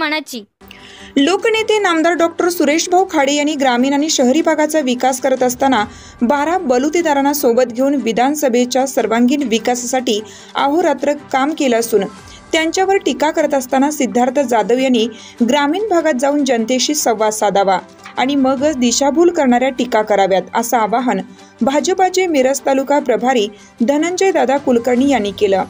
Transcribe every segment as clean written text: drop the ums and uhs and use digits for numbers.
मनाची। लोकनेते नामदार डॉक्टर सुरेशभाऊ खाडे यांनी ग्रामीण आणि शहरी भागाचा विकास करत असताना 12 बलुतेदारांना सोबत घेऊन विधानसभेच्या सर्वांगीण विकासासाठी अहोरात्र काम केलं असून त्यांच्यावर टीका करत असताना सिद्धार्थ जाधव यांनी ग्रामीण भागात जाऊन जनतेशी संवाद साधावा आणि मगच दिशाभूल करणाऱ्या टीका कराव्यात असं आवाहन भाजपाचे मिरज तालुका प्रभारी धनंजय दादा कुलकर्णी यांनी केलं।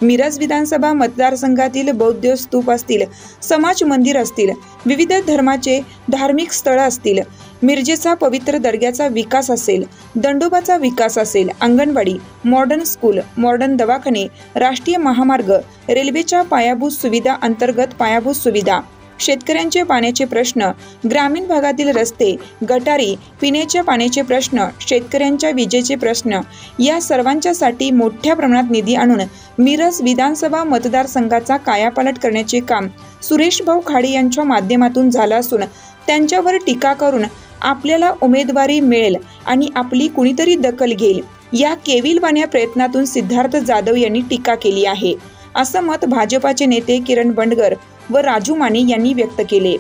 मिरज विधानसभा मतदारसंघातील बौद्ध स्तूप असतील, समाज मंदिर असतील, विविध धर्माचे धार्मिक स्थळ असतील, मिरजेचा पवित्र दर्ग्याचा विकास असेल, दंडोबाचा विकास असेल, अंगणवाडी, मॉडर्न स्कूल, मॉडर्न दवाखाने, राष्ट्रीय महामार्ग, रेल्वेच्या पायाभूत सुविधा अंतर्गत पायाभूत सुविधा, शेतकऱ्यांचे पाण्याचे प्रश्न, ग्रामीण भागातील रस्ते, गटारी, पिण्याच्या पाण्याचे प्रश्न, शेतकऱ्यांच्या विजेचे प्रश्न या सर्वांच्यासाठी मोठ्या प्रमाणात निधी आणून मिरज विधानसभा मतदारसंघाचा कायापालट करण्याचे काम सुरेशभाऊ खाडे यांच्या माध्यमातून झालं असून त्यांच्यावर टीका करून आपल्याला उमेदवारी मिळेल आणि आपली कुणीतरी दखल घेईल या केविलवाण्या प्रयत्नातून सिद्धार्थ जाधव यांनी टीका केली आहे, असं मत भाजपाचे नेते किरण बंडगर व राजू माने यांनी व्यक्त केले।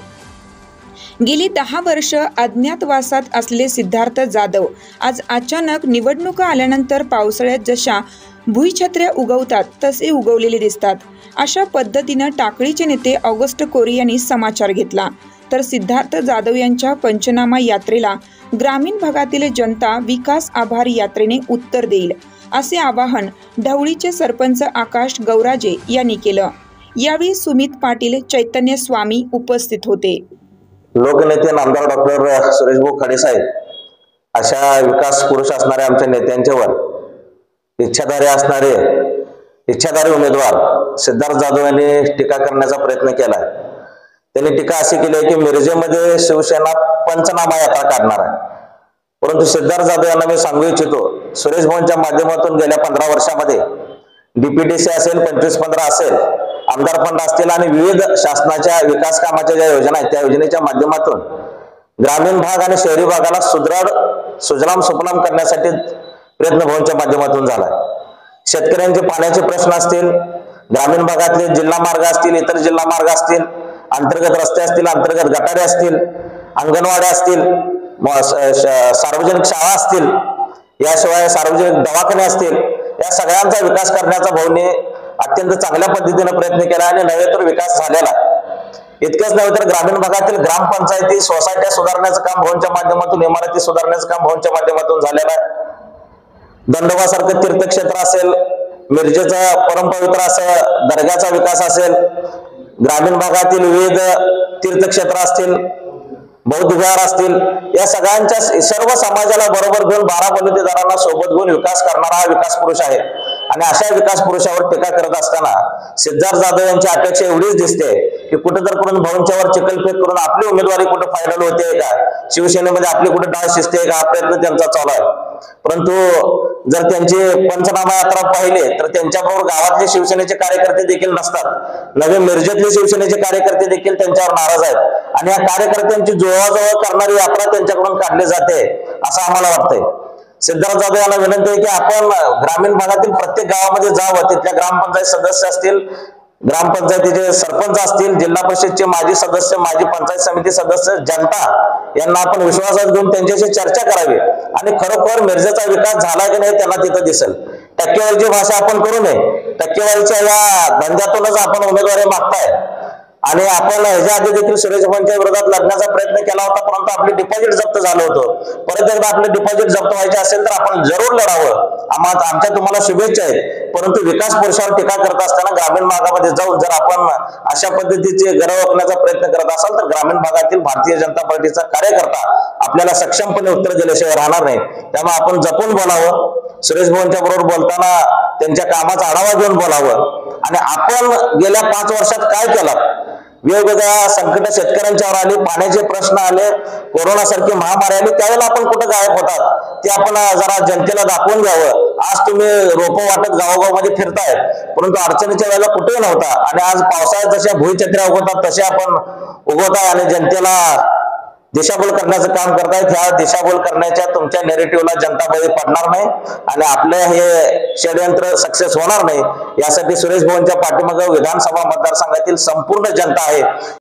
गेली 10 वर्ष अज्ञातवासात असलेले सिद्धार्थ जाधव आज अचानक निवडणुका आल्यानंतर पावसाळ्यात जशा भुईछत्र्या उगवतात तसे उगवलेले दिसतात। अशा पद्धतीनं टाकळीचे नेते ऑगस्ट कोरी यांनी समाचार घेतला तर सिद्धार्थ जाधव यांच्या पंचनामा यात्रेला ग्रामीण भागातील जनता विकास आभार यात्रेने उत्तर देईल असे आवाहन ढवळीचे सरपंच आकाश गौराजे यांनी केलं। यावेळी सुमित पाटील, चैतन्य स्वामी उपस्थित होते। लोकनेते नामदार डॉक्टर सुरेशभाऊ खाडे साहेब अशा विकास पुरुष असणाऱ्या आमच्या नेत्यांच्यावर इच्छाधारी उमेदवार सिद्धार्थ जाधव यांनी टीका करण्याचा प्रयत्न केला आहे। त्यांनी टीका अशी केली आहे की मिरजेमध्ये शिवसेना पंचनामा यात्रा काढणार आहे, परंतु सिद्धार्थ जाधव यांना मी सांगू इच्छितो, सुरेश भाऊंच्या माध्यमातून गेल्या 15 वर्षामध्ये डीपीटीसी असेल, 25-15 असेल, आमदार फंड असतील आणि विविध शासनाच्या विकास कामाच्या ज्या योजना आहेत त्या योजनेच्या माध्यमातून ग्रामीण भाग आणि शहरी भागाला सुजलाम सुफलाम करण्यासाठी प्रयत्न भाऊंच्या माध्यमातून झाला आहे। शेतकऱ्यांचे पाण्याचे प्रश्न असतील, ग्रामीण भागातले जिल्हा मार्ग असतील, इतर जिल्हा मार्ग असतील, अंतर्गत रस्ते असतील, अंतर्गत गटारे असतील, अंगणवाड्या असतील, सार्वजनिक शाळा असतील, याशिवाय सार्वजनिक दवाखाने असतील, या सगळ्यांचा विकास करण्याचा भाऊंनी अत्यंत चांगल्या पद्धतीने प्रयत्न केला आणि नव्हे तर विकास झालेला। इतकंच नव्हे तर ग्रामीण भागातील ग्रामपंचायती, सोसायट्या सुधारण्याचं काम भाऊंच्या माध्यमातून, इमारती सुधारण्याचं काम भाऊंच्या माध्यमातून झालेलं आहे। दंडोबासारखं तीर्थक्षेत्र असेल, मिरजेचा परमपवित्र असं दर्ग्याचा विकास असेल, ग्रामीण भागातील विविध तीर्थक्षेत्र असतील, बौद्ध विहार असतील, या सगळ्यांच्या सर्व समाजाला बरोबर घेऊन 12 बलुतेदारांना सोबत घेऊन विकास करणारा हा विकास पुरुष आहे। आणि अशा विकास पुरुषावर टीका करत असताना सिद्धार्थ जाधव यांची अपेक्षा एवढीच दिसते की कुठेतरी भाऊंच्यावर चिखलफेक करून आपली उमेदवारी कुठे फायनल होते का, शिवसेनेमध्ये आपली कुठे डाळ शिजते का, हा प्रयत्न त्यांचा चालू आहे। परंतु जर त्यांचे पंचनामा यात्रा पाहिले तर त्यांच्याबरोबर गावातले शिवसेनेचे कार्यकर्ते देखील नसतात, नवे मिरजेतले शिवसेनेचे कार्यकर्ते देखील त्यांच्यावर नाराज आहेत आणि या कार्यकर्त्यांची जुळवाजुळव करणारी यात्रा त्यांच्याकडून काढली जाते असं आम्हाला वाटतंय। सिद्धार्थ जाधव यांना विनंती आहे की आपण ग्रामीण भागातील प्रत्येक गावामध्ये जावं, तिथल्या ग्रामपंचायत सदस्य असतील, ग्रामपंचायतीचे सरपंच असतील, जिल्हा परिषदचे माजी सदस्य, माजी पंचायत समिती सदस्य, जनता यांना आपण विश्वासात घेऊन त्यांच्याशी चर्चा करावी आणि खरोखर मिरजेचा विकास झाला की नाही त्यांना तिथं दिसेल। टक्केवारीची भाषा आपण करू नये, टक्केवारीच्या या धंद्यातूनच आपण उमेदवारी मागताय आणि आपण ह्याच्या आधी देखील सुरेश भाऊंच्या विरोधात लढण्याचा प्रयत्न केला होता, परंतु आपले डिपॉझिट जप्त झालं होतं। परत एकदा आपले डिपॉझिट जप्त व्हायचे असेल तर आपण जरूर लढावं, आमच्या तुम्हाला शुभेच्छा आहेत। परंतु विकास पुरुषावर टीका करत असताना ग्रामीण भागामध्ये जाऊन जर आपण अशा पद्धतीचे गरव ओकण्याचा प्रयत्न करत असाल तर ग्रामीण भागातील भारतीय जनता पार्टीचा कार्यकर्ता आपल्याला सक्षमपणे उत्तर दिल्याशिवाय राहणार नाही। त्यामुळे आपण जपून बोलावं, सुरेश भाऊंच्या बरोबर बोलताना त्यांच्या कामाचा आढावा घेऊन बोलावं आणि आपण गेल्या 5 वर्षात काय केलं, वेगवेगळ्या संकट शेतकऱ्यांच्यावर आली, पाण्याचे प्रश्न आले, कोरोना सारखी महामारी आली, त्यावेळेला आपण कुठं गायब होतात ते आपण जरा जनतेला दाखवून घ्यावं। आज तुम्ही रोपं वाटत गावोगावमध्ये फिरताय, परंतु अडचणीच्या वेळेला कुठेही नव्हता आणि आज पावसाळ्यात जशा भुईछत्र्या उगवतात तसे आपण उगवताय आणि जनतेला दिशाभूल करण्याचं काम करतायत। ह्या दिशाभूल करण्याच्या तुमच्या नेरेटिव्हला जनता बळी पडणार नाही आणि आपले हे षडयंत्र सक्सेस होणार नाही, यासाठी सुरेश भाऊंच्या पाठीमागे विधानसभा मतदारसंघातील संपूर्ण जनता आहे।